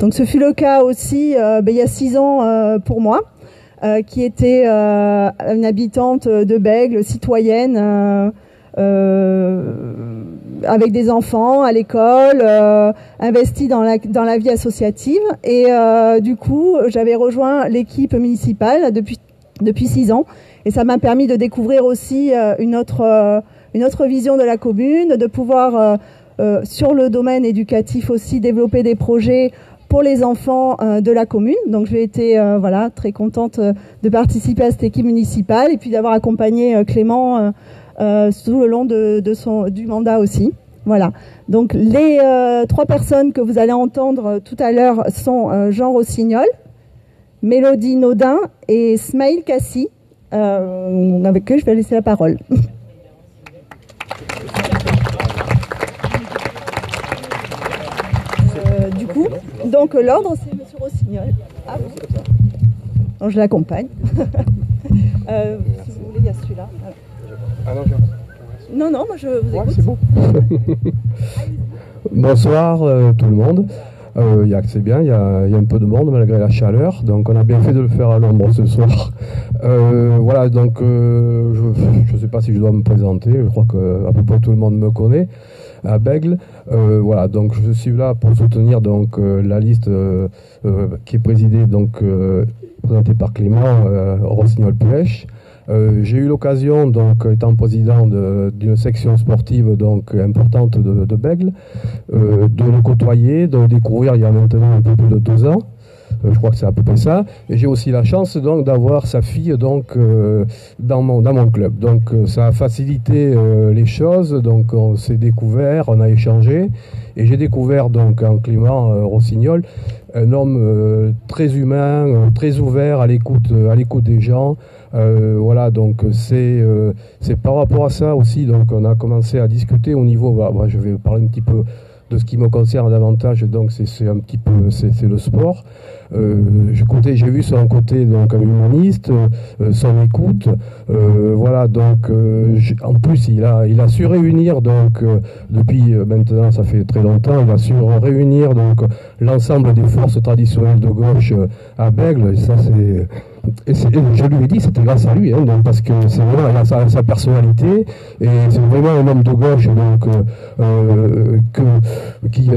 Donc ce fut le cas aussi il y a 6 ans pour moi, qui était une habitante de Bègles, citoyenne, avec des enfants à l'école, investie dans la vie associative. Et du coup, j'avais rejoint l'équipe municipale depuis 6 ans. Et ça m'a permis de découvrir aussi une autre vision de la commune, de pouvoir, sur le domaine éducatif aussi, développer des projets pour les enfants de la commune. Donc j'ai été très contente de participer à cette équipe municipale et puis d'avoir accompagné Clément tout le long du mandat aussi. Voilà. Donc les 3 personnes que vous allez entendre tout à l'heure sont Jean Rossignol, Mélodie Naudin et Smaïl Kassi, avec eux je vais laisser la parole. Du coup, donc l'ordre c'est Monsieur Rossignol. Ah bon. Donc je l'accompagne. Si vous voulez, il y a celui-là. Ah non, non, moi je vous écoute. C'est bon. Bonsoir tout le monde. C'est bien, il y a un peu de monde malgré la chaleur, donc on a bien fait de le faire à l'ombre ce soir. Voilà, donc je ne sais pas si je dois me présenter, je crois qu'à peu près tout le monde me connaît à Bègles. Voilà, donc je suis là pour soutenir donc la liste qui est présidée présentée par Clément Rossignol-Puech. J'ai eu l'occasion, donc, étant président d'une section sportive donc importante de Bègles, de le côtoyer, de le découvrir il y a maintenant un peu plus de 2 ans. Je crois que c'est à peu près ça. Et j'ai aussi la chance donc d'avoir sa fille donc dans mon club. Donc ça a facilité les choses. Donc on s'est découvert, on a échangé, et j'ai découvert donc en Clément Rossignol un homme très humain, très ouvert à l'écoute des gens. Voilà, donc c'est par rapport à ça aussi. Donc on a commencé à discuter au niveau. Je vais parler un petit peu de ce qui me concerne davantage. Donc c'est un petit peu c'est le sport. J'ai vu son côté donc humaniste, son écoute, voilà, donc en plus il a su réunir donc depuis maintenant ça fait très longtemps, il a su réunir donc l'ensemble des forces traditionnelles de gauche à Bègles, et ça je lui ai dit c'était grâce à lui, donc, parce que c'est vraiment il a sa personnalité, et c'est vraiment un homme de gauche donc qui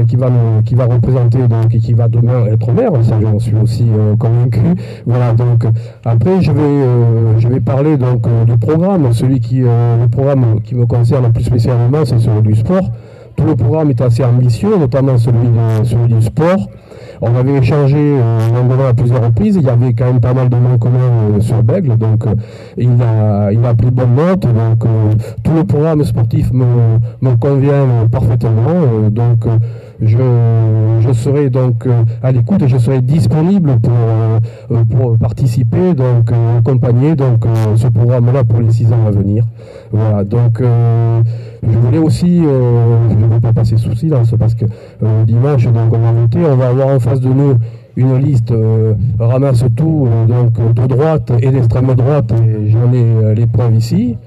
va représenter donc, et qui va demain être maire, ça j'en suis aussi convaincu. Voilà, donc après je vais parler donc du programme, le programme qui me concerne plus spécialement, c'est celui du sport. Tout le programme est assez ambitieux, notamment celui du sport. On avait échangé longuement à plusieurs reprises. Il y avait quand même pas mal de noms communs sur Bègles, donc il a pris bonne note. Donc tout le programme sportif me convient parfaitement. Donc je serai donc à l'écoute et je serai disponible pour participer, donc accompagner donc ce programme-là pour les 6 ans à venir. Voilà, donc je voulais aussi, je ne vais pas passer sous silence parce que dimanche donc on va voter, on va avoir en face de nous une liste ramasse tout donc de droite et d'extrême droite, et j'en ai les preuves ici.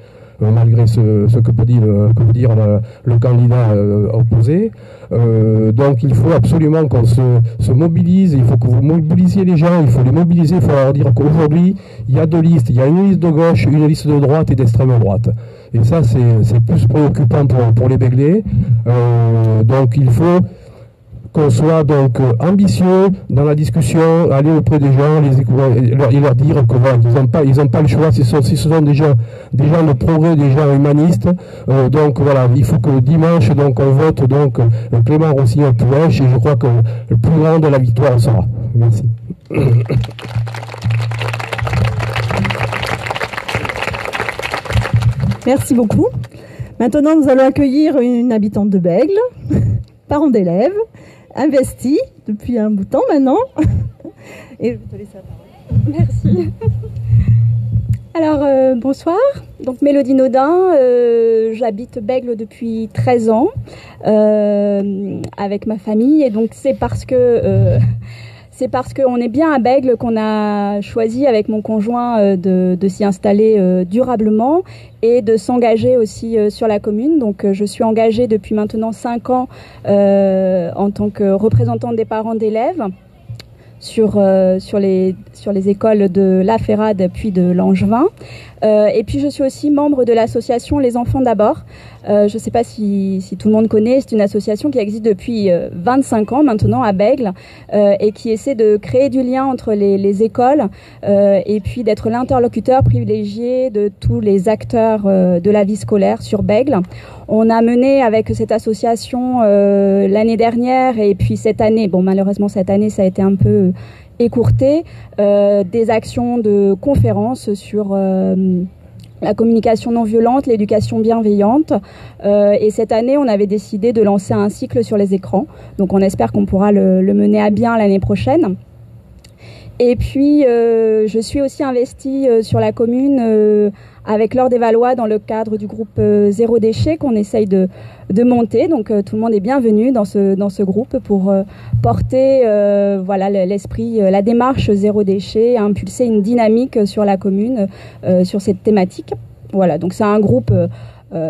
Malgré ce que peut dire le candidat opposé. Donc il faut absolument qu'on se mobilise, il faut que vous mobilisiez les gens, il faut les mobiliser, il faut leur dire qu'aujourd'hui il y a 2 listes, il y a une liste de gauche, une liste de droite et d'extrême droite. Et ça c'est plus préoccupant pour les Béglés. Donc il faut qu'on soit donc ambitieux dans la discussion, aller auprès des gens, leur dire que voilà, ils n'ont pas le choix, si ce sont des gens de progrès, des gens humanistes. Donc voilà, il faut que dimanche donc on vote donc Clément Rossignol-Puech, et je crois que le plus grand de la victoire sera. Merci. Merci beaucoup. Maintenant, nous allons accueillir une habitante de Bègles, parent d'élèves, investie depuis un bout de temps maintenant. Et je vais te laisser la parole. Merci. Alors, bonsoir. Donc, Mélodie Naudin, j'habite Bègles depuis 13 ans avec ma famille. Et donc, c'est parce qu'on est bien à Bègles qu'on a choisi avec mon conjoint de s'y installer durablement et de s'engager aussi sur la commune. Donc je suis engagée depuis maintenant 5 ans en tant que représentante des parents d'élèves. sur les écoles de La Ferrade puis de Langevin. Et puis je suis aussi membre de l'association Les Enfants d'abord. Je ne sais pas si tout le monde connaît, c'est une association qui existe depuis 25 ans maintenant à Bègles et qui essaie de créer du lien entre les écoles et puis d'être l'interlocuteur privilégié de tous les acteurs de la vie scolaire sur Bègles. On a mené avec cette association l'année dernière et puis cette année, bon malheureusement cette année ça a été un peu écourté, des actions de conférences sur la communication non violente, l'éducation bienveillante. Et cette année, on avait décidé de lancer un cycle sur les écrans. Donc on espère qu'on pourra le mener à bien l'année prochaine. Et puis, je suis aussi investie sur la commune avec Laure Desvalois dans le cadre du groupe Zéro Déchet qu'on essaye de monter. Donc tout le monde est bienvenu dans ce groupe pour porter voilà l'esprit, la démarche Zéro Déchet, impulser une dynamique sur la commune sur cette thématique. Voilà, donc c'est un groupe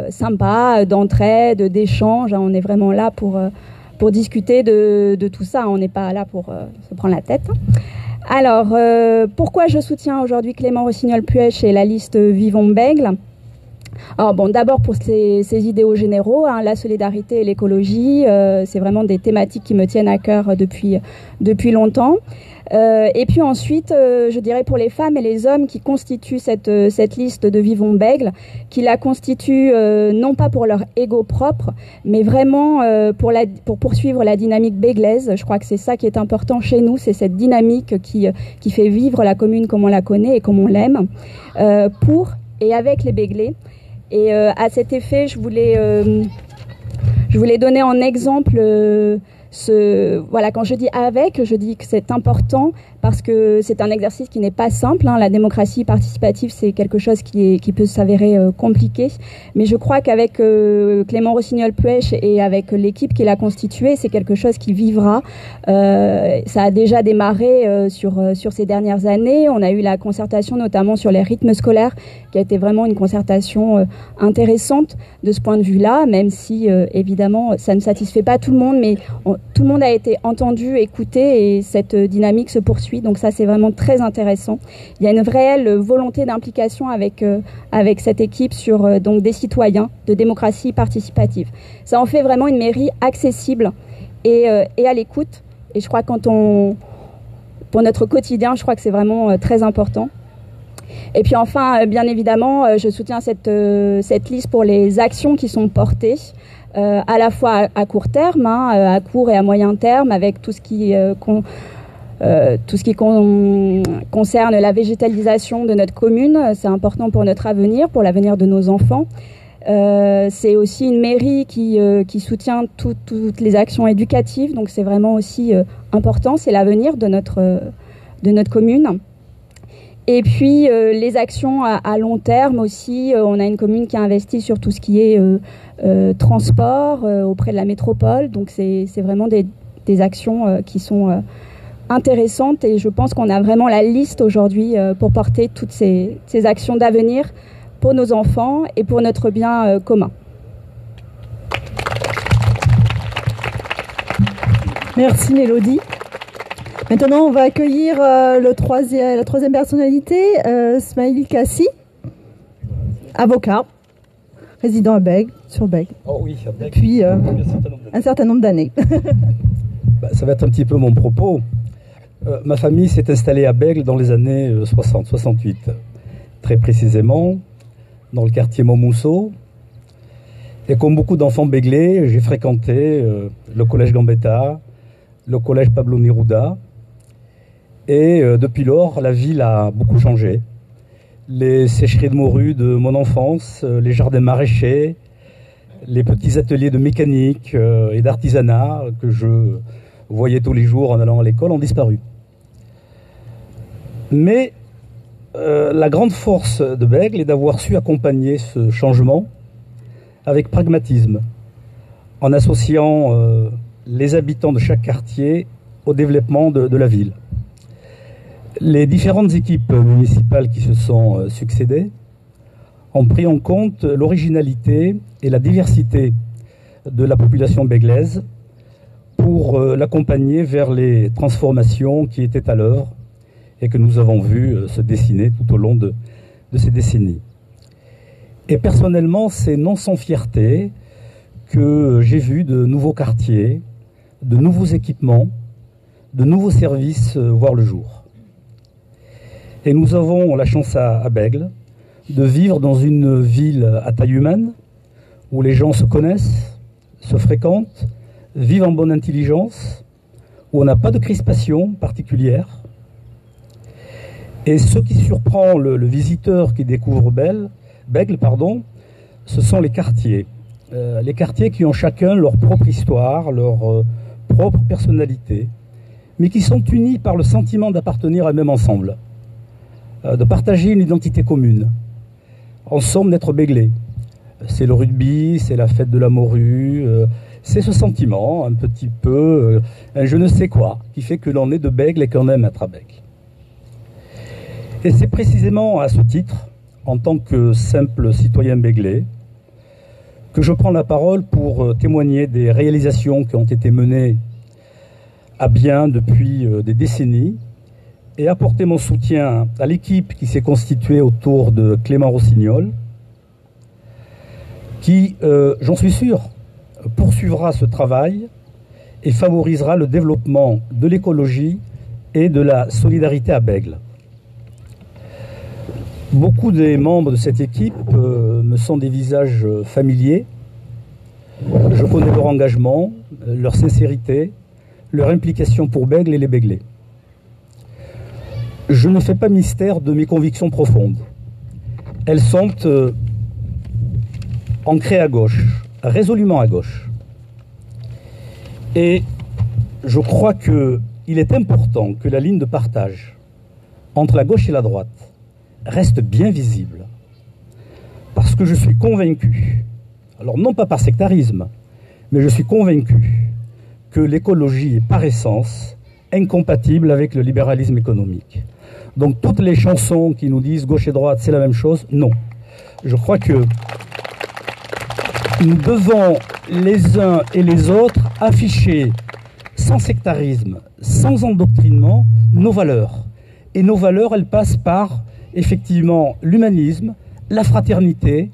sympa, d'entraide, d'échange. On est vraiment là pour discuter de tout ça. On n'est pas là pour se prendre la tête. Alors, pourquoi je soutiens aujourd'hui Clément Rossignol-Puech et la liste Vivons Bègles ? Alors bon, d'abord pour ces idéaux généraux, hein, la solidarité et l'écologie, c'est vraiment des thématiques qui me tiennent à cœur depuis longtemps. Et puis ensuite, je dirais pour les femmes et les hommes qui constituent cette liste de Vivons Bègles, qui la constituent non pas pour leur ego propre, mais vraiment pour poursuivre la dynamique béglaise. Je crois que c'est ça qui est important chez nous, c'est cette dynamique qui fait vivre la commune comme on la connaît et comme on l'aime, pour et avec les Béglés. Et à cet effet, je voulais donner en exemple voilà, quand je dis avec, je dis que c'est important parce que c'est un exercice qui n'est pas simple. Hein. La démocratie participative, c'est quelque chose qui peut s'avérer compliqué. Mais je crois qu'avec Clément Rossignol-Puech et avec l'équipe qu'il a constituée, c'est quelque chose qui vivra. Ça a déjà démarré sur ces dernières années. On a eu la concertation notamment sur les rythmes scolaires, qui a été vraiment une concertation intéressante de ce point de vue-là, même si évidemment ça ne satisfait pas tout le monde, mais tout le monde a été entendu, écouté et cette dynamique se poursuit. Donc ça, c'est vraiment très intéressant. Il y a une réelle volonté d'implication avec cette équipe sur donc des citoyens, de démocratie participative. Ça en fait vraiment une mairie accessible et à l'écoute. Et je crois pour notre quotidien, je crois que c'est vraiment très important. Et puis enfin, bien évidemment, je soutiens cette liste pour les actions qui sont portées. À la fois à court terme, hein, à court et à moyen terme, avec tout ce qui concerne la végétalisation de notre commune. C'est important pour notre avenir, pour l'avenir de nos enfants. C'est aussi une mairie qui soutient toutes les actions éducatives, donc c'est vraiment aussi important. C'est l'avenir de notre commune. Et puis les actions à long terme aussi, on a une commune qui a investi sur tout ce qui est transport auprès de la métropole. Donc c'est vraiment des actions qui sont intéressantes et je pense qu'on a vraiment la liste aujourd'hui pour porter toutes ces actions d'avenir pour nos enfants et pour notre bien commun. Merci Mélodie. Maintenant, on va accueillir la troisième personnalité, Smaïl Kassi, avocat, résident à Bègles, sur Bègles. Oh oui, à Bègles. Depuis un certain nombre d'années. Ça va être un petit peu mon propos. Ma famille s'est installée à Bègles dans les années 60-68. Très précisément, dans le quartier Montmousseau. Et comme beaucoup d'enfants béglés, j'ai fréquenté le collège Gambetta, le collège Pablo Neruda. Et depuis lors, la ville a beaucoup changé. Les sécheries de morues de mon enfance, les jardins maraîchers, les petits ateliers de mécanique et d'artisanat que je voyais tous les jours en allant à l'école ont disparu. Mais la grande force de Bègles est d'avoir su accompagner ce changement avec pragmatisme, en associant les habitants de chaque quartier au développement de la ville. Les différentes équipes municipales qui se sont succédées ont pris en compte l'originalité et la diversité de la population béglaise pour pour l'accompagner vers les transformations qui étaient à l'œuvre et que nous avons vu se dessiner tout au long de ces décennies. Et personnellement, c'est non sans fierté que j'ai vu de nouveaux quartiers, de nouveaux équipements, de nouveaux services voir le jour. Et nous avons la chance à Bègles de vivre dans une ville à taille humaine, où les gens se connaissent, se fréquentent, vivent en bonne intelligence, où on n'a pas de crispation particulière. Et ce qui surprend le visiteur qui découvre Bègles, ce sont les quartiers. Les quartiers qui ont chacun leur propre histoire, leur propre personnalité, mais qui sont unis par le sentiment d'appartenir à un même ensemble, de partager une identité commune, en somme d'être Bèglais. C'est le rugby, c'est la fête de la morue, c'est ce sentiment un petit peu, un je ne sais quoi, qui fait que l'on est de Bègles et qu'on aime être à Bègles. Et c'est précisément à ce titre, en tant que simple citoyen béglais, que je prends la parole pour témoigner des réalisations qui ont été menées à bien depuis des décennies et apporter mon soutien à l'équipe qui s'est constituée autour de Clément Rossignol, qui, j'en suis sûr, poursuivra ce travail et favorisera le développement de l'écologie et de la solidarité à Bègles. Beaucoup des membres de cette équipe me sont des visages familiers. Je connais leur engagement, leur sincérité, leur implication pour Bègles et les Bèglais. Je ne fais pas mystère de mes convictions profondes. Elles sont ancrées à gauche, résolument à gauche. Et je crois qu'il est important que la ligne de partage entre la gauche et la droite reste bien visible. Parce que je suis convaincu, alors non pas par sectarisme, mais je suis convaincu que l'écologie est par essence incompatible avec le libéralisme économique. Donc toutes les chansons qui nous disent gauche et droite c'est la même chose, non. Je crois que nous devons les uns et les autres afficher sans sectarisme, sans endoctrinement, nos valeurs. Et nos valeurs, elles passent par effectivement l'humanisme, la fraternité,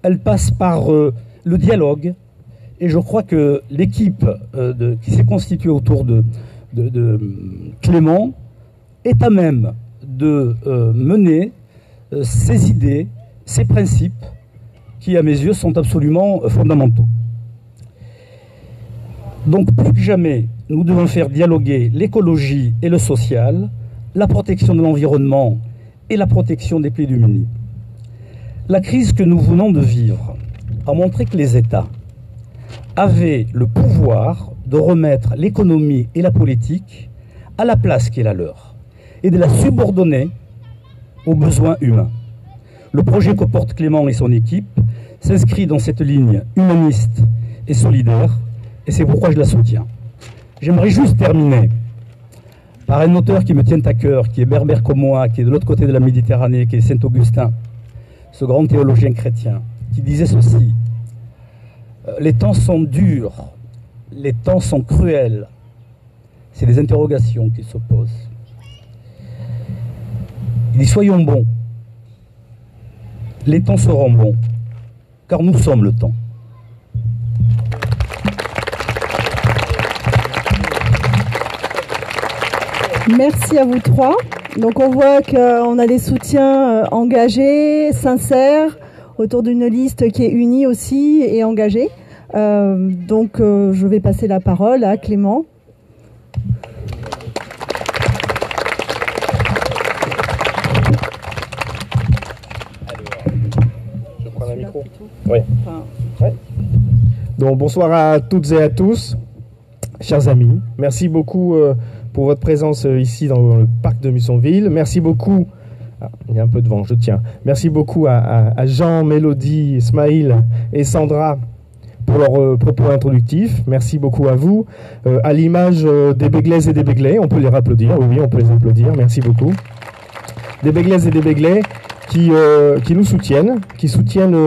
elles passent par le dialogue. Et je crois que l'équipe qui s'est constituée autour de Clément est à même de mener ces idées, ces principes qui, à mes yeux, sont absolument fondamentaux. Donc, plus que jamais, nous devons faire dialoguer l'écologie et le social, la protection de l'environnement et la protection des plus démunis. La crise que nous venons de vivre a montré que les États avaient le pouvoir de remettre l'économie et la politique à la place qui est la leur et de la subordonner aux besoins humains. Le projet que porte Clément et son équipe s'inscrit dans cette ligne humaniste et solidaire, et c'est pourquoi je la soutiens. J'aimerais juste terminer par un auteur qui me tient à cœur, qui est berbère comme moi, qui est de l'autre côté de la Méditerranée, qui est Saint Augustin, ce grand théologien chrétien, qui disait ceci: les temps sont durs, les temps sont cruels. C'est des interrogations qui se posent. Il dit: soyons bons, les temps seront bons, car nous sommes le temps. Merci à vous trois. Donc on voit qu'on a des soutiens engagés, sincères, autour d'une liste qui est unie aussi et engagée. Je vais passer la parole à Clément. Je prends un micro. Oui. Ouais. Donc bonsoir à toutes et à tous, chers amis. Merci beaucoup pour votre présence ici dans le parc de Mussonville. Merci beaucoup. Il y a un peu de vent, je tiens. Merci beaucoup à Jean, Mélodie, Ismaïl et Sandra pour leurs propos introductifs. Merci beaucoup à vous. À l'image des Béglaises et des Béglais, on peut les applaudir. Oui, on peut les applaudir. Merci beaucoup. Des Béglaises et des Béglais qui nous soutiennent, qui soutiennent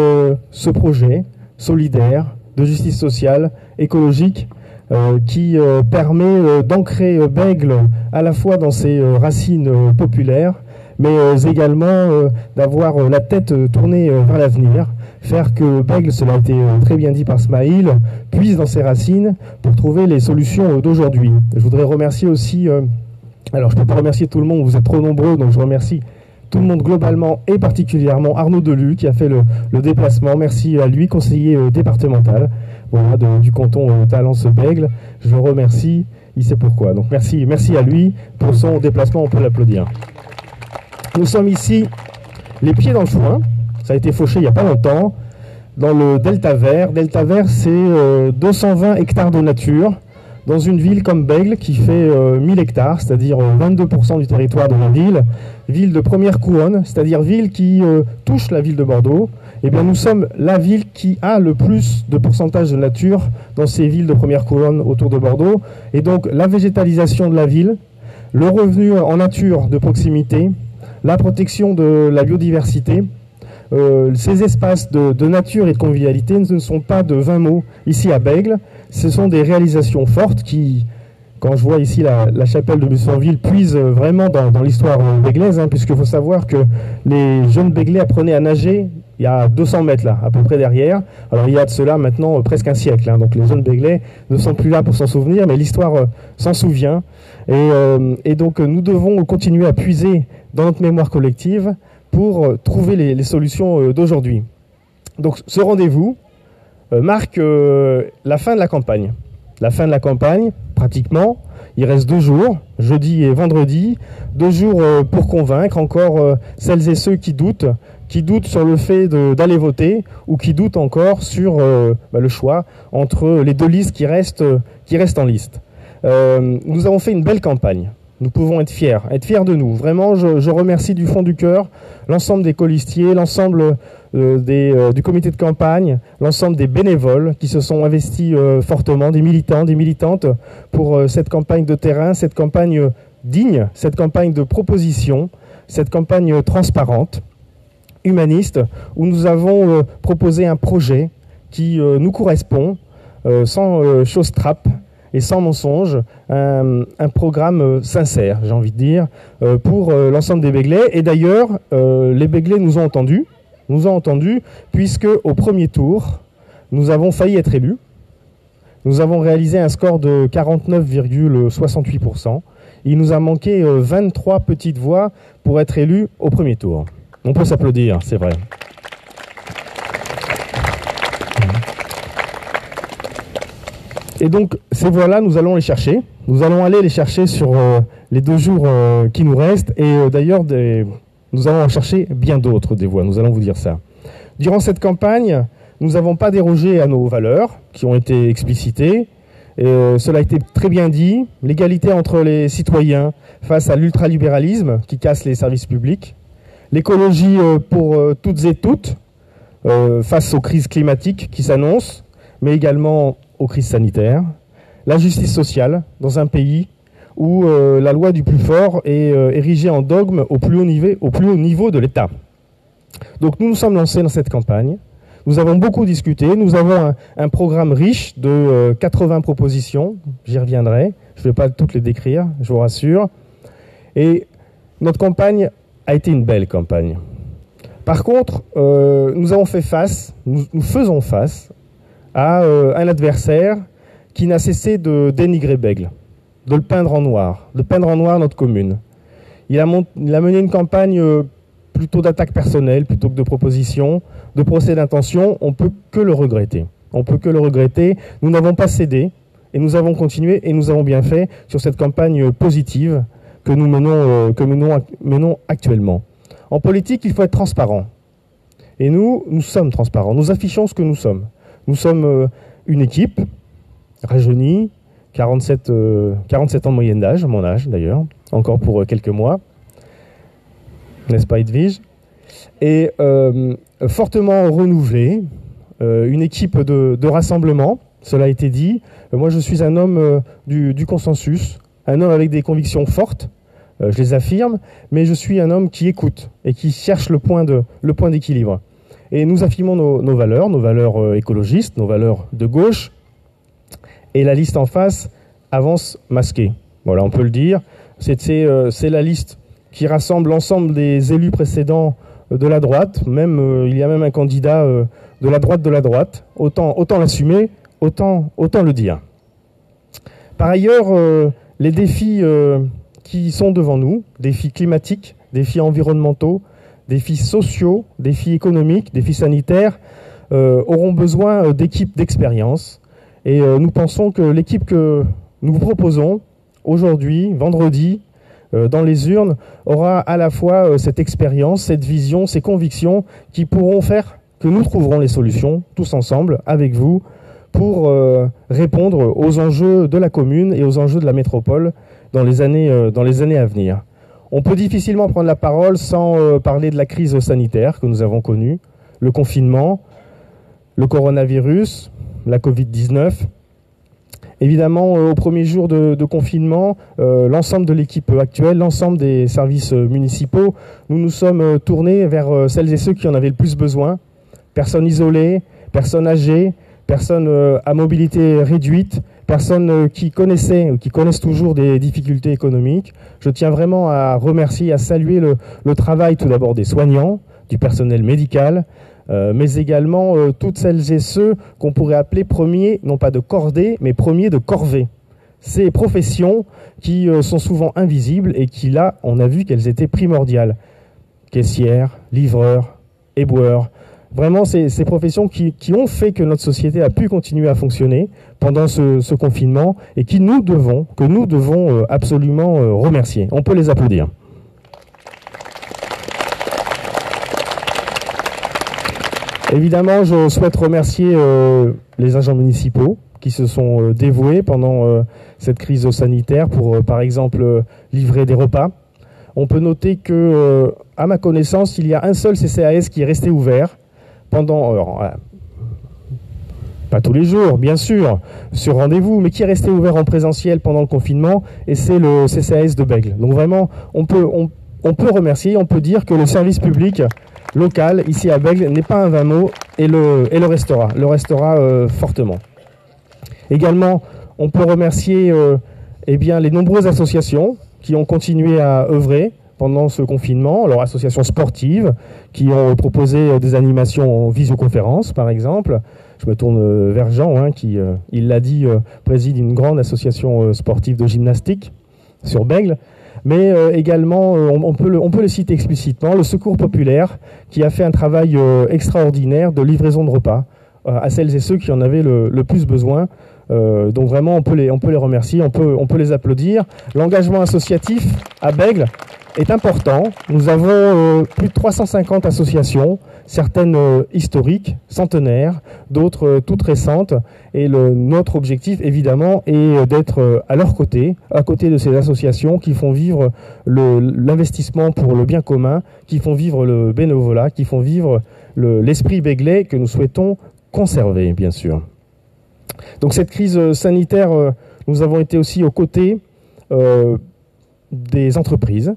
ce projet solidaire de justice sociale, écologique, qui permet d'ancrer Bègle à la fois dans ses racines populaires, mais également d'avoir la tête tournée vers l'avenir, faire que Bègle, cela a été très bien dit par Smaïl, puise dans ses racines pour trouver les solutions d'aujourd'hui. Je voudrais remercier aussi, alors je ne peux pas remercier tout le monde, vous êtes trop nombreux, donc je remercie tout le monde globalement et particulièrement Arnaud Delu qui a fait le déplacement. Merci à lui, conseiller départemental voilà, du canton Talence-Bègle. Je le remercie, il sait pourquoi. Donc merci à lui pour son déplacement, on peut l'applaudir. Nous sommes ici, les pieds dans le foin, ça a été fauché il n'y a pas longtemps, dans le Delta Vert. Delta Vert, c'est 220 hectares de nature, dans une ville comme Bègle qui fait 1000 hectares, c'est-à-dire 22% du territoire de la ville de première couronne, c'est-à-dire ville qui touche la ville de Bordeaux. Eh bien, nous sommes la ville qui a le plus de pourcentage de nature dans ces villes de première couronne autour de Bordeaux. Et donc, la végétalisation de la ville, le revenu en nature de proximité, la protection de la biodiversité, ces espaces de nature et de convivialité ne sont pas de 20 mots ici à Bègle. Ce sont des réalisations fortes qui, quand je vois ici la chapelle de Bussonville, puisent vraiment dans l'histoire béglaise, hein, puisqu'il faut savoir que les jeunes Béglais apprenaient à nager il y a 200 mètres là, à peu près derrière. Alors il y a de cela maintenant presque un siècle, hein, donc les jeunes Béglais ne sont plus là pour s'en souvenir, mais l'histoire s'en souvient. Et donc nous devons continuer à puiser dans notre mémoire collective pour trouver les solutions d'aujourd'hui. Donc ce rendez-vous marque la fin de la campagne. La fin de la campagne, pratiquement. Il reste 2 jours, jeudi et vendredi. 2 jours pour convaincre encore celles et ceux qui doutent sur le fait d'aller voter ou qui doutent encore sur le choix entre les 2 listes qui restent en liste. Nous avons fait une belle campagne. Nous pouvons être fiers de nous. Vraiment, je remercie du fond du cœur l'ensemble des colistiers, l'ensemble du comité de campagne, l'ensemble des bénévoles qui se sont investis fortement, des militants, des militantes pour cette campagne de terrain, cette campagne digne, cette campagne de proposition, cette campagne transparente, humaniste, où nous avons proposé un projet qui nous correspond, sans chose trappe, et sans mensonge, un programme sincère, j'ai envie de dire, pour l'ensemble des Béglais. Et d'ailleurs, les Béglais nous ont entendus, puisque au premier tour, nous avons failli être élus. Nous avons réalisé un score de 49,68%. Il nous a manqué 23 petites voix pour être élus au premier tour. On peut s'applaudir, c'est vrai. Et donc, ces voix-là, nous allons les chercher. Nous allons aller les chercher sur les 2 jours qui nous restent. Et d'ailleurs, nous allons en chercher bien d'autres des voix. Nous allons vous dire ça. Durant cette campagne, nous n'avons pas dérogé à nos valeurs qui ont été explicitées. Cela a été très bien dit. L'égalité entre les citoyens face à l'ultralibéralisme qui casse les services publics. L'écologie pour toutes et toutes face aux crises climatiques qui s'annoncent, mais également aux crises sanitaires, la justice sociale dans un pays où la loi du plus fort est érigée en dogme au plus haut niveau de l'État. Donc nous nous sommes lancés dans cette campagne, nous avons beaucoup discuté, nous avons un programme riche de 80 propositions, j'y reviendrai, je ne vais pas toutes les décrire, je vous rassure, et notre campagne a été une belle campagne. Par contre, nous avons fait face, nous faisons face à un adversaire qui n'a cessé de dénigrer Bègle, de le peindre en noir, notre commune. Il a mené une campagne plutôt d'attaque personnelle, plutôt que de proposition, de procès d'intention. On ne peut que le regretter. Nous n'avons pas cédé et nous avons continué et nous avons bien fait sur cette campagne positive que nous menons actuellement. En politique, il faut être transparent. Et nous sommes transparents. Nous affichons ce que nous sommes. Nous sommes une équipe rajeunie, 47 ans de moyenne d'âge, mon âge d'ailleurs, encore pour quelques mois, n'est-ce pas Edwige? Et fortement renouvelée, une équipe de rassemblement, cela a été dit. Moi je suis un homme du consensus, un homme avec des convictions fortes, je les affirme, mais je suis un homme qui écoute et qui cherche le point d'équilibre. Et nous affirmons nos valeurs écologistes, nos valeurs de gauche. et la liste en face avance masquée. Voilà, on peut le dire. C'est la liste qui rassemble l'ensemble des élus précédents de la droite. Même, il y a même un candidat de la droite. Autant l'assumer, autant le dire. Par ailleurs, les défis qui sont devant nous, défis climatiques, défis environnementaux, défis sociaux, défis économiques, défis sanitaires, auront besoin d'équipes d'expérience. Et nous pensons que l'équipe que nous vous proposons aujourd'hui, vendredi, dans les urnes, aura à la fois cette expérience, cette vision, ces convictions qui pourront faire que nous trouverons les solutions, tous ensemble, avec vous, pour répondre aux enjeux de la commune et aux enjeux de la métropole dans les années à venir. On peut difficilement prendre la parole sans parler de la crise sanitaire que nous avons connue, le confinement, le coronavirus, la Covid-19. Évidemment, au premier jour de confinement, l'ensemble de l'équipe actuelle, l'ensemble des services municipaux, nous nous sommes tournés vers celles et ceux qui en avaient le plus besoin. Personnes isolées, personnes âgées, personnes à mobilité réduite, personnes qui connaissent toujours des difficultés économiques. Je tiens vraiment à remercier, à saluer le travail tout d'abord des soignants, du personnel médical, mais également toutes celles et ceux qu'on pourrait appeler premiers, non pas de cordée, mais premiers de corvée. Ces professions qui sont souvent invisibles et qui, là, on a vu qu'elles étaient primordiales. Caissières, livreurs, éboueurs. Vraiment, ces professions qui ont fait que notre société a pu continuer à fonctionner pendant ce confinement et que nous devons absolument remercier. On peut les applaudir. Évidemment, je souhaite remercier les agents municipaux qui se sont dévoués pendant cette crise sanitaire pour, par exemple, livrer des repas. On peut noter que, à ma connaissance, il y a un seul CCAS qui est resté ouvert pendant, pas tous les jours, bien sûr, sur rendez-vous, mais qui est resté ouvert en présentiel pendant le confinement, et c'est le CCAS de Bègles. Donc vraiment, on peut remercier, on peut dire que le service public local, ici à Bègles, n'est pas un vain mot, et le restera fortement. Également, on peut remercier les nombreuses associations qui ont continué à œuvrer pendant ce confinement, alors associations sportives qui ont proposé des animations en visioconférence, par exemple. Je me tourne vers Jean, qui, il l'a dit, préside une grande association sportive de gymnastique sur Bègles. Mais également, on peut le citer explicitement, le Secours populaire, qui a fait un travail extraordinaire de livraison de repas à celles et ceux qui en avaient le plus besoin. Donc vraiment, on peut les remercier, on peut les applaudir. L'engagement associatif à Bègles est important. Nous avons plus de 350 associations, certaines historiques, centenaires, d'autres toutes récentes. Et notre objectif, évidemment, est d'être à leur côté, à côté de ces associations qui font vivre l'investissement pour le bien commun, qui font vivre le bénévolat, qui font vivre l'esprit béglais que nous souhaitons conserver, bien sûr. Donc cette crise sanitaire, nous avons été aussi aux côtés des entreprises,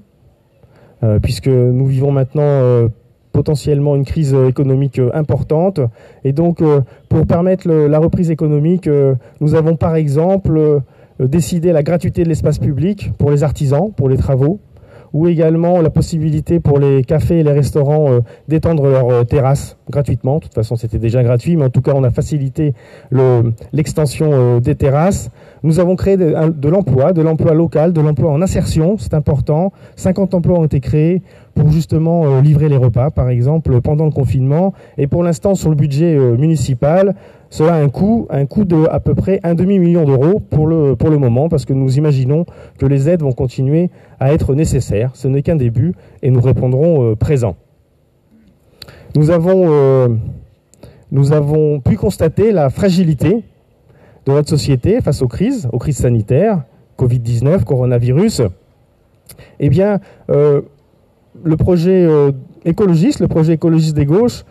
puisque nous vivons maintenant potentiellement une crise économique importante. Et donc, pour permettre la reprise économique, nous avons par exemple décidé la gratuité de l'espace public pour les artisans, pour les travaux, ou également la possibilité pour les cafés et les restaurants d'étendre leurs terrasses gratuitement. De toute façon, c'était déjà gratuit, mais en tout cas, on a facilité l'extension des terrasses. Nous avons créé de l'emploi local, de l'emploi en insertion, c'est important. 50 emplois ont été créés pour justement livrer les repas, par exemple, pendant le confinement. Et pour l'instant, sur le budget municipal, cela a un coût de à peu près 1,5 million d'euros pour le moment, parce que nous imaginons que les aides vont continuer à être nécessaires. Ce n'est qu'un début et nous répondrons présents. Nous avons pu constater la fragilité de notre société face aux crises sanitaires, Covid-19, coronavirus. Eh bien, le projet écologiste des gauches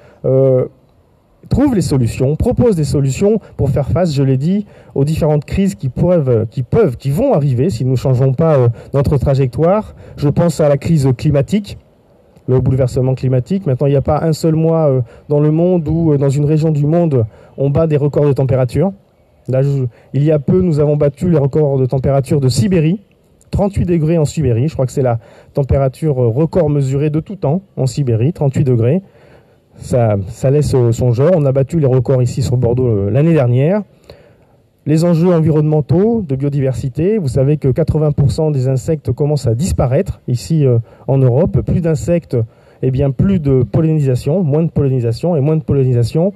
trouve les solutions, propose des solutions pour faire face, je l'ai dit, aux différentes crises qui vont arriver si nous ne changeons pas notre trajectoire. Je pense à la crise climatique, le bouleversement climatique. Maintenant, il n'y a pas un seul mois dans le monde ou dans une région du monde on bat des records de température. Là, il y a peu, nous avons battu les records de température de Sibérie. 38 degrés en Sibérie. Je crois que c'est la température record mesurée de tout temps en Sibérie, 38 degrés. Ça laisse songeur. On a battu les records ici sur Bordeaux l'année dernière. Les enjeux environnementaux, de biodiversité. Vous savez que 80% des insectes commencent à disparaître ici en Europe. Plus d'insectes, eh bien plus de pollinisation, moins de pollinisation, et moins de pollinisation,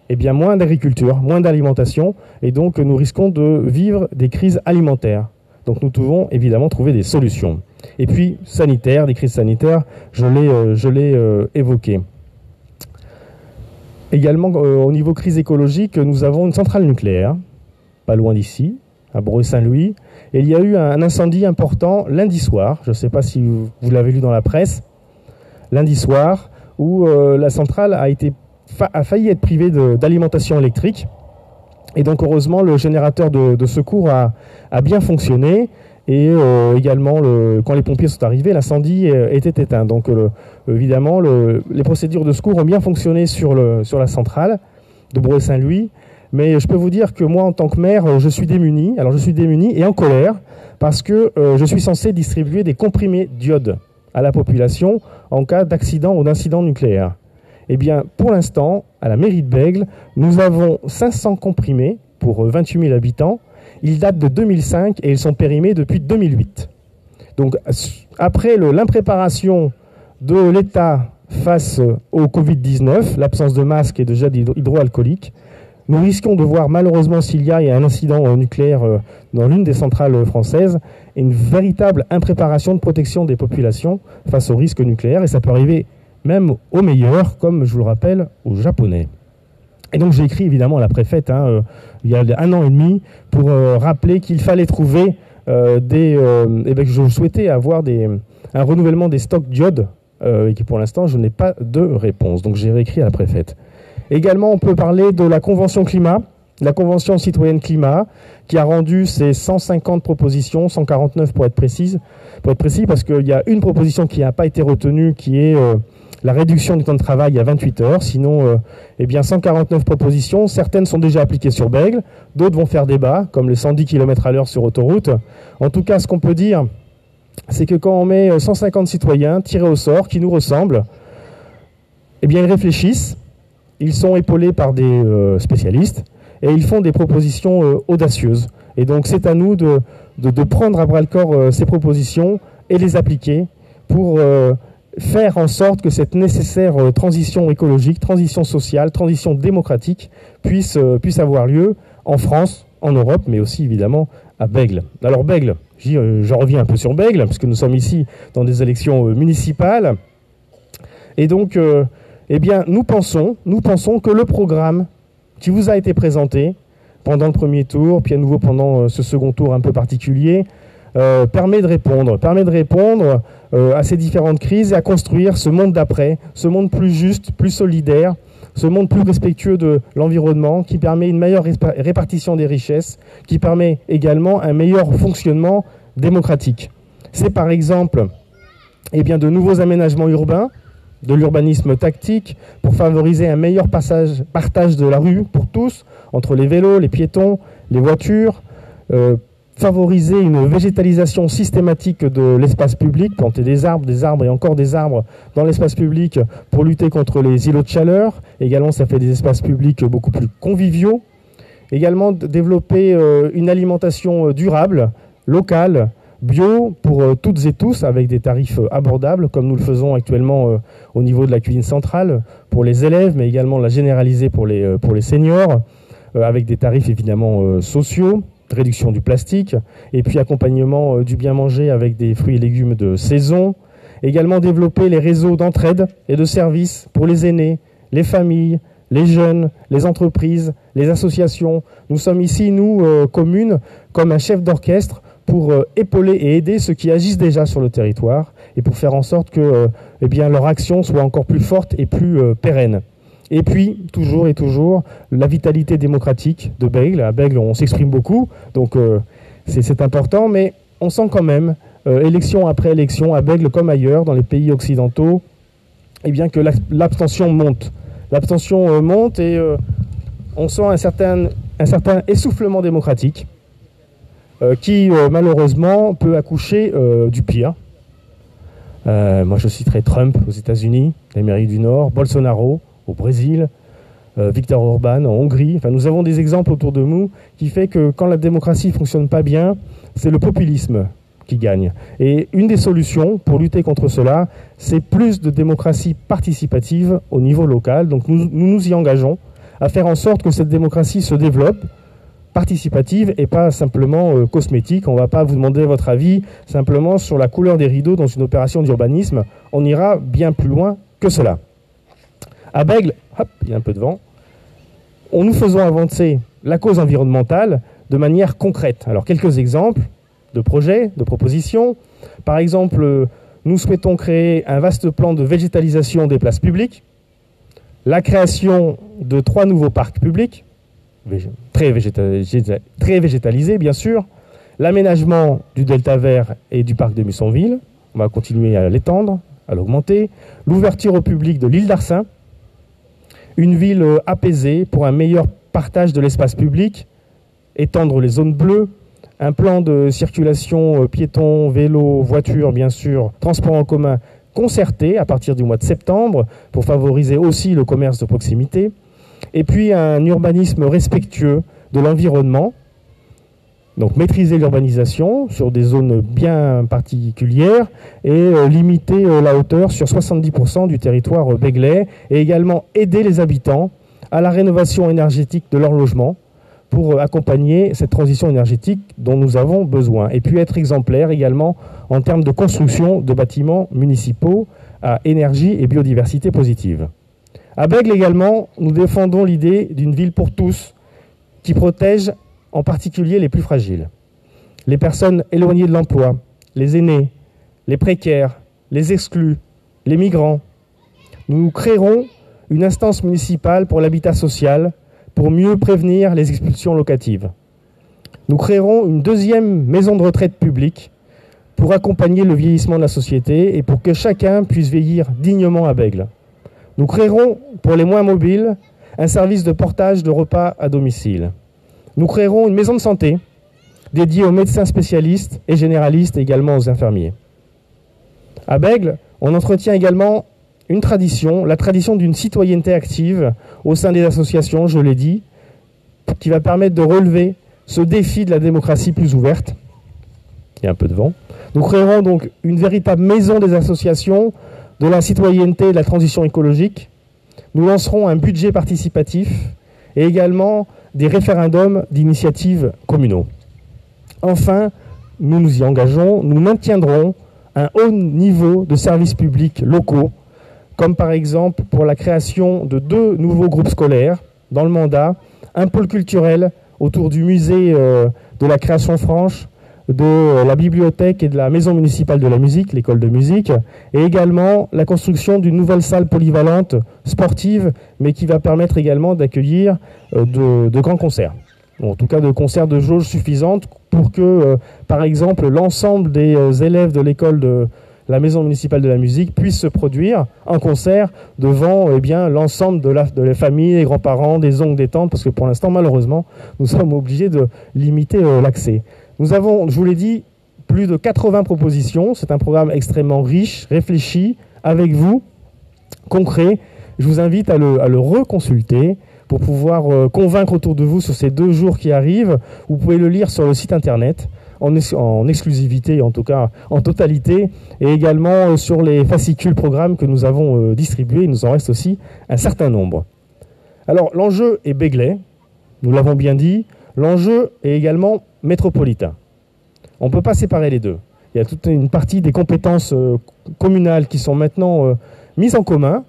eh bien moins d'agriculture, moins d'alimentation, et donc nous risquons de vivre des crises alimentaires. Donc nous devons évidemment trouver des solutions. Et puis sanitaires, des crises sanitaires, je l'ai évoqué. Également au niveau crise écologique, nous avons une centrale nucléaire, pas loin d'ici, à Breuil-Saint-Louis, et il y a eu un incendie important lundi soir, je ne sais pas si vous l'avez lu dans la presse, lundi soir, où la centrale a failli être privée d'alimentation électrique. Et donc heureusement, le générateur de secours a bien fonctionné. Et également, quand les pompiers sont arrivés, l'incendie était éteint. Donc évidemment, les procédures de secours ont bien fonctionné sur la centrale de Breuil-Saint-Louis. Mais je peux vous dire que moi, en tant que maire, je suis démuni. Alors je suis démuni et en colère parce que je suis censé distribuer des comprimés d'iode à la population en cas d'accident ou d'incident nucléaire. Eh bien, pour l'instant, à la mairie de Bègles, nous avons 500 comprimés pour 28 000 habitants. Ils datent de 2005 et ils sont périmés depuis 2008. Donc, après l'impréparation de l'État face au Covid-19, l'absence de masques et de gel hydroalcoolique, nous risquons de voir malheureusement, s'il y a un incident nucléaire dans l'une des centrales françaises, une véritable impréparation de protection des populations face au risque nucléaire. Et ça peut arriver même aux meilleurs, comme je vous le rappelle, aux Japonais. Et donc j'ai écrit évidemment à la préfète il y a 1 an et demi pour rappeler qu'il fallait trouver que je souhaitais avoir un renouvellement des stocks d'iode et que pour l'instant je n'ai pas de réponse. Donc j'ai réécrit à la préfète. Également on peut parler de la Convention climat, la Convention citoyenne climat, qui a rendu ses 150 propositions, 149 pour être précis, parce qu'il y a une proposition qui n'a pas été retenue, qui est la réduction du temps de travail à 28 heures. Sinon, 149 propositions, certaines sont déjà appliquées sur Bègles, d'autres vont faire débat, comme les 110 km/h sur autoroute. En tout cas, ce qu'on peut dire, c'est que quand on met 150 citoyens tirés au sort, qui nous ressemblent, ils réfléchissent, ils sont épaulés par des spécialistes, et ils font des propositions audacieuses. Et donc, c'est à nous de prendre à bras-le-corps ces propositions et les appliquer pour faire en sorte que cette nécessaire transition écologique, transition sociale, transition démocratique puisse avoir lieu en France, en Europe, mais aussi évidemment à Bègles. Alors Bègles, j'en reviens un peu sur Bègles, puisque nous sommes ici dans des élections municipales. Et donc, nous pensons que le programme qui vous a été présenté pendant le premier tour, puis à nouveau pendant ce second tour un peu particulier, permet de répondre à ces différentes crises et à construire ce monde d'après, ce monde plus juste, plus solidaire, ce monde plus respectueux de l'environnement, qui permet une meilleure répartition des richesses, qui permet également un meilleur fonctionnement démocratique. C'est par exemple de nouveaux aménagements urbains, de l'urbanisme tactique, pour favoriser un meilleur partage de la rue pour tous, entre les vélos, les piétons, les voitures, favoriser une végétalisation systématique de l'espace public, planter des arbres et encore des arbres dans l'espace public pour lutter contre les îlots de chaleur. Également, ça fait des espaces publics beaucoup plus conviviaux. Également, développer une alimentation durable, locale, bio pour toutes et tous, avec des tarifs abordables, comme nous le faisons actuellement au niveau de la cuisine centrale pour les élèves, mais également la généraliser pour les seniors, avec des tarifs évidemment sociaux. Réduction du plastique, et puis accompagnement du bien manger avec des fruits et légumes de saison. Également développer les réseaux d'entraide et de services pour les aînés, les familles, les jeunes, les entreprises, les associations. Nous sommes ici, nous, communes, comme un chef d'orchestre pour épauler et aider ceux qui agissent déjà sur le territoire et pour faire en sorte que leur action soit encore plus forte et plus pérenne. Et puis, toujours et toujours, la vitalité démocratique de Bègles. À Bègles, on s'exprime beaucoup, donc c'est important, mais on sent quand même, élection après élection, à Bègles comme ailleurs, dans les pays occidentaux, que l'abstention monte. L'abstention monte et on sent un certain un certain essoufflement démocratique qui malheureusement peut accoucher du pire. Moi je citerai Trump aux États-Unis, l'Amérique du Nord, Bolsonaro au Brésil, Viktor Orban en Hongrie. Enfin, nous avons des exemples autour de nous qui fait que quand la démocratie ne fonctionne pas bien, c'est le populisme qui gagne. Et une des solutions pour lutter contre cela, c'est plus de démocratie participative au niveau local. Donc nous nous y engageons à faire en sorte que cette démocratie se développe, participative et pas simplement cosmétique. On ne va pas vous demander votre avis simplement sur la couleur des rideaux dans une opération d'urbanisme. On ira bien plus loin que cela. À Bègles, hop, il y a un peu de vent, nous faisons avancer la cause environnementale de manière concrète. Alors quelques exemples de projets, de propositions. Par exemple, nous souhaitons créer un vaste plan de végétalisation des places publiques, la création de 3 nouveaux parcs publics, très végétalisés bien sûr, l'aménagement du delta vert et du parc de Mussonville, on va continuer à l'étendre, à l'augmenter, l'ouverture au public de l'île d'Arcin, une ville apaisée pour un meilleur partage de l'espace public, étendre les zones bleues, un plan de circulation piétons, vélos, voitures, bien sûr, transports en commun concerté à partir du mois de septembre pour favoriser aussi le commerce de proximité, et puis un urbanisme respectueux de l'environnement, donc maîtriser l'urbanisation sur des zones bien particulières et limiter la hauteur sur 70% du territoire béglais, et également aider les habitants à la rénovation énergétique de leur logement pour accompagner cette transition énergétique dont nous avons besoin. Et puis être exemplaire également en termes de construction de bâtiments municipaux à énergie et biodiversité positive. À Bègles également, nous défendons l'idée d'une ville pour tous qui protège en particulier les plus fragiles. Les personnes éloignées de l'emploi, les aînés, les précaires, les exclus, les migrants. Nous créerons une instance municipale pour l'habitat social pour mieux prévenir les expulsions locatives. Nous créerons une 2e maison de retraite publique pour accompagner le vieillissement de la société et pour que chacun puisse vieillir dignement à Bègles. Nous créerons, pour les moins mobiles, un service de portage de repas à domicile. Nous créerons une maison de santé dédiée aux médecins spécialistes et généralistes et également aux infirmiers. À Bègles, on entretient également une tradition, la tradition d'une citoyenneté active au sein des associations, je l'ai dit, qui va permettre de relever ce défi de la démocratie plus ouverte. Il y a un peu de vent. Nous créerons donc une véritable maison des associations, de la citoyenneté et de la transition écologique. Nous lancerons un budget participatif et également des référendums d'initiatives communaux. Enfin, nous nous y engageons, nous maintiendrons un haut niveau de services publics locaux, comme par exemple pour la création de 2 nouveaux groupes scolaires dans le mandat, un pôle culturel autour du musée de la création franche, de la bibliothèque et de la maison municipale de la musique, l'école de musique, et également la construction d'une nouvelle salle polyvalente sportive, mais qui va permettre également d'accueillir de grands concerts. En tout cas, de concerts de jauge suffisante pour que, par exemple, l'ensemble des élèves de l'école de la maison municipale de la musique puissent se produire en concert devant l'ensemble de la famille, les grands-parents, des oncles, des tantes, parce que pour l'instant, malheureusement, nous sommes obligés de limiter l'accès. Nous avons, je vous l'ai dit, plus de 80 propositions. C'est un programme extrêmement riche, réfléchi, avec vous, concret. Je vous invite à le reconsulter pour pouvoir convaincre autour de vous sur ces 2 jours qui arrivent. Vous pouvez le lire sur le site internet, en exclusivité, en tout cas en totalité, et également sur les fascicules programmes que nous avons distribués. Il nous en reste aussi un certain nombre. Alors, l'enjeu est béglais, nous l'avons bien dit. L'enjeu est également métropolitain. On ne peut pas séparer les deux. Il y a toute une partie des compétences communales qui sont maintenant mises en commun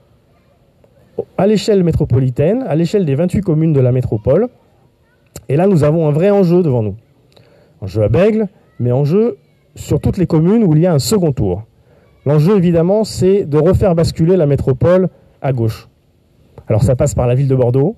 à l'échelle métropolitaine, à l'échelle des 28 communes de la métropole. Et là, nous avons un vrai enjeu devant nous. Enjeu à Bègles, mais enjeu sur toutes les communes où il y a un second tour. L'enjeu, évidemment, c'est de refaire basculer la métropole à gauche. Alors ça passe par la ville de Bordeaux.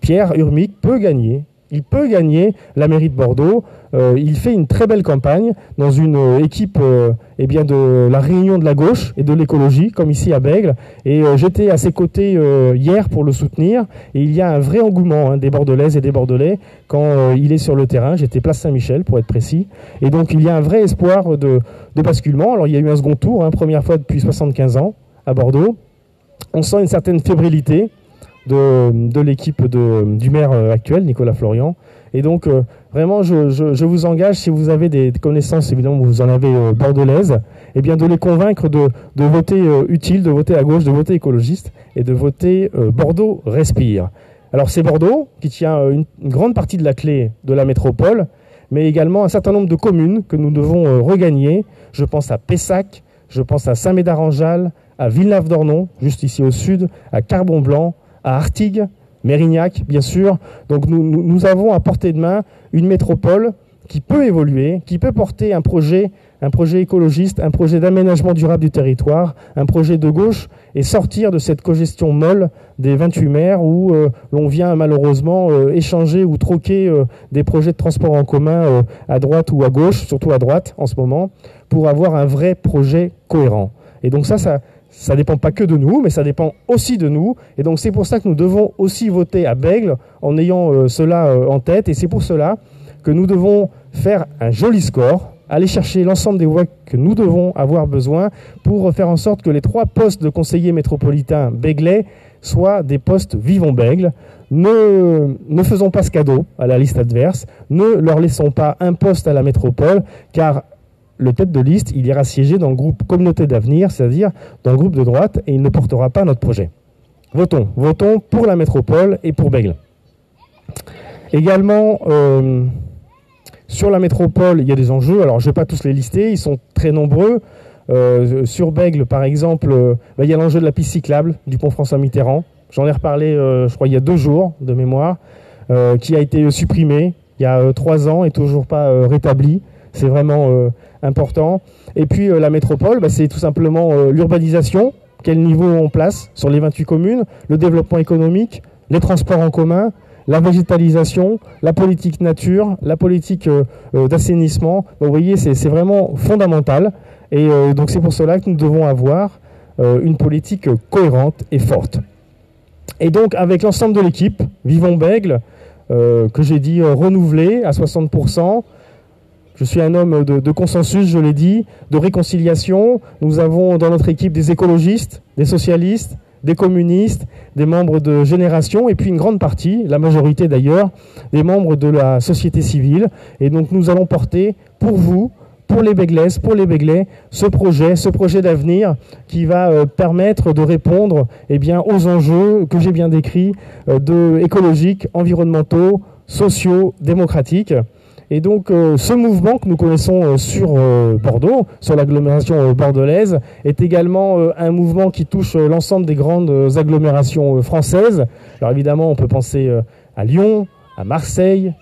Pierre Urmic peut gagner il peut gagner la mairie de Bordeaux. Il fait une très belle campagne dans une équipe de la Réunion de la gauche et de l'écologie, comme ici à Bègles. Et j'étais à ses côtés hier pour le soutenir. Et il y a un vrai engouement des Bordelaises et des Bordelais quand il est sur le terrain. J'étais place Saint-Michel, pour être précis. Et donc, il y a un vrai espoir de basculement. Alors, il y a eu un second tour, première fois depuis 75 ans à Bordeaux. On sent une certaine fébrilité de l'équipe du maire actuel, Nicolas Florian. Et donc, vraiment, je vous engage, si vous avez des connaissances, évidemment, vous en avez bordelaises, eh bien, de les convaincre de voter utile, de voter à gauche, de voter écologiste et de voter Bordeaux Respire. Alors, c'est Bordeaux qui tient une grande partie de la clé de la métropole, mais également un certain nombre de communes que nous devons regagner. Je pense à Pessac, je pense à Saint-Médard-en-Jalles, à Villeneuve-d'Ornon, juste ici au sud, à Carbon-Blanc, à Artigues, Mérignac, bien sûr. Donc nous avons à portée de main une métropole qui peut évoluer, qui peut porter un projet écologiste, un projet d'aménagement durable du territoire, un projet de gauche, et sortir de cette cogestion molle des 28 maires où l'on vient malheureusement échanger ou troquer des projets de transport en commun à droite ou à gauche, surtout à droite en ce moment, pour avoir un vrai projet cohérent. Et donc ça dépend pas que de nous, mais ça dépend aussi de nous. Et donc c'est pour ça que nous devons aussi voter à Bègles en ayant cela en tête. Et c'est pour cela que nous devons faire un joli score, aller chercher l'ensemble des voix que nous devons avoir besoin pour faire en sorte que les 3 postes de conseillers métropolitains béglais soient des postes Vivons Bègles. Ne faisons pas ce cadeau à la liste adverse, ne leur laissons pas un poste à la métropole, car le tête de liste, il ira siéger dans le groupe Communauté d'avenir, c'est-à-dire dans le groupe de droite, et il ne portera pas notre projet. Votons pour la métropole et pour Bègles. Également, sur la métropole, il y a des enjeux. Alors, je ne vais pas tous les lister, ils sont très nombreux. Sur Bègles, par exemple, il y a l'enjeu de la piste cyclable du pont François Mitterrand. J'en ai reparlé, je crois, il y a 2 jours de mémoire, qui a été supprimé il y a 3 ans et toujours pas rétabli. C'est vraiment important. Et puis la métropole, c'est tout simplement l'urbanisation, quel niveau on place sur les 28 communes, le développement économique, les transports en commun, la végétalisation, la politique nature, la politique d'assainissement. Donc, vous voyez, c'est vraiment fondamental. Et donc c'est pour cela que nous devons avoir une politique cohérente et forte. Et donc avec l'ensemble de l'équipe, Vivons Bègles, que j'ai dit renouvelé à 60%, je suis un homme de consensus, je l'ai dit, de réconciliation. Nous avons dans notre équipe des écologistes, des socialistes, des communistes, des membres de Génération, et puis une grande partie, la majorité d'ailleurs, des membres de la société civile. Et donc nous allons porter pour vous, pour les Béglaises, pour les Béglais, ce projet d'avenir qui va permettre de répondre aux enjeux que j'ai bien décrits, écologiques, environnementaux, sociaux, démocratiques. Et donc ce mouvement que nous connaissons sur Bordeaux, sur l'agglomération bordelaise, est également un mouvement qui touche l'ensemble des grandes agglomérations françaises. Alors évidemment, on peut penser à Lyon, à Marseille,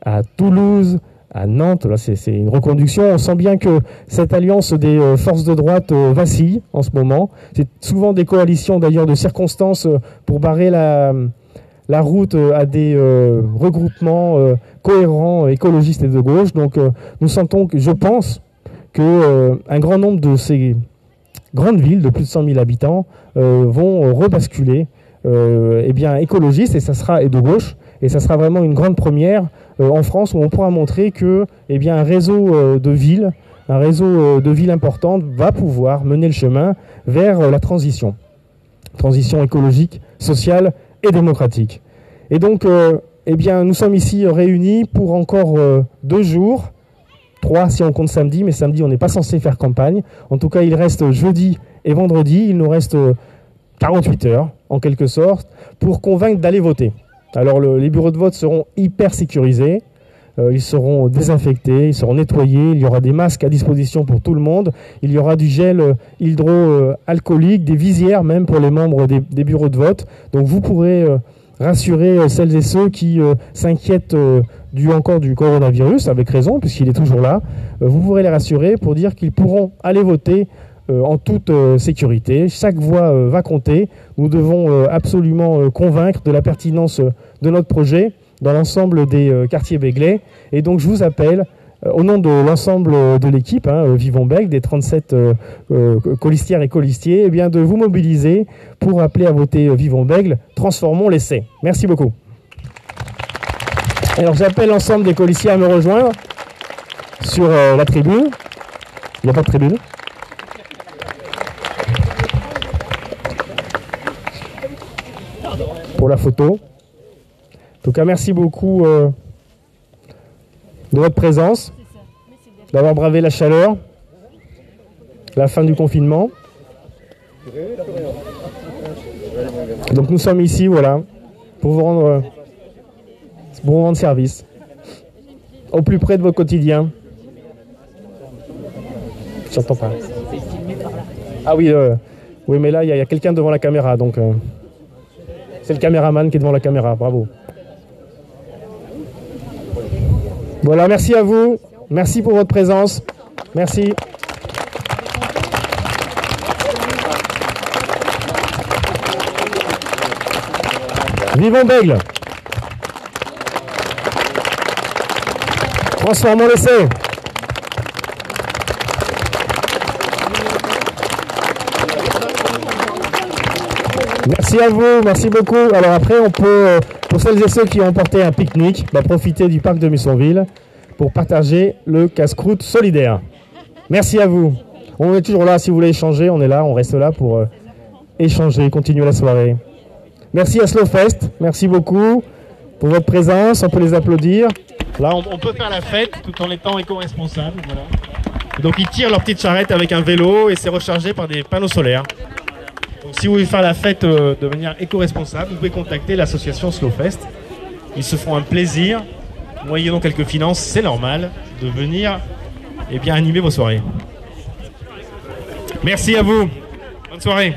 à Toulouse, à Nantes. Là, c'est une reconduction. On sent bien que cette alliance des forces de droite vacille en ce moment. C'est souvent des coalitions d'ailleurs de circonstances pour barrer la route à des regroupements cohérents, écologistes et de gauche. Donc nous sentons que, je pense, qu'un grand nombre de ces grandes villes de plus de 100 000 habitants vont rebasculer écologistes et de gauche. Et ça sera vraiment une grande première en France où on pourra montrer que un réseau de villes, importantes va pouvoir mener le chemin vers la transition écologique, sociale et démocratique. Et donc, nous sommes ici réunis pour encore 2 jours, 3 si on compte samedi, mais samedi on n'est pas censé faire campagne. En tout cas, il reste jeudi et vendredi, il nous reste 48 heures en quelque sorte pour convaincre d'aller voter. Alors les bureaux de vote seront hyper sécurisés, ils seront désinfectés, ils seront nettoyés, il y aura des masques à disposition pour tout le monde, il y aura du gel hydroalcoolique, des visières même pour les membres des bureaux de vote. Donc vous pourrez rassurer celles et ceux qui s'inquiètent du coronavirus, avec raison, puisqu'il est toujours là. Vous pourrez les rassurer pour dire qu'ils pourront aller voter en toute sécurité. Chaque voix va compter. Nous devons absolument convaincre de la pertinence de notre projet dans l'ensemble des quartiers béglais. Et donc je vous appelle, au nom de l'ensemble de l'équipe, Vivons Bègle, des 37 colistières et colistiers, eh bien, de vous mobiliser pour appeler à voter Vivons Bègle, transformons l'essai. Merci beaucoup. Alors j'appelle l'ensemble des colistiers à me rejoindre sur la tribune. Il n'y a pas de tribune. Pour la photo. En tout cas, merci beaucoup de votre présence, d'avoir bravé la chaleur, la fin du confinement. Donc nous sommes ici, voilà, pour vous rendre service, au plus près de votre quotidien. J'entends pas. Ah oui, oui, mais là, il y a quelqu'un devant la caméra, donc c'est le caméraman qui est devant la caméra, bravo. Voilà, merci à vous, merci pour votre présence, merci. Vivons Bègle. Transformons l'essai. Merci à vous, merci beaucoup. Alors après, on peut, pour celles et ceux qui ont porté un pique-nique, profiter du parc de Mussonville pour partager le casse-croûte solidaire. Merci à vous. On est toujours là, si vous voulez échanger, on est là, on reste là pour échanger, continuer la soirée. Merci à Slowfest, merci beaucoup pour votre présence, on peut les applaudir. Là, on peut faire la fête tout en étant éco-responsable. Voilà. Donc ils tirent leur petite charrette avec un vélo et c'est rechargé par des panneaux solaires. Donc si vous voulez faire la fête de manière éco-responsable, vous pouvez contacter l'association Slowfest. Ils se font un plaisir, moyennant quelques finances, c'est normal, de venir animer vos soirées. Merci à vous. Bonne soirée.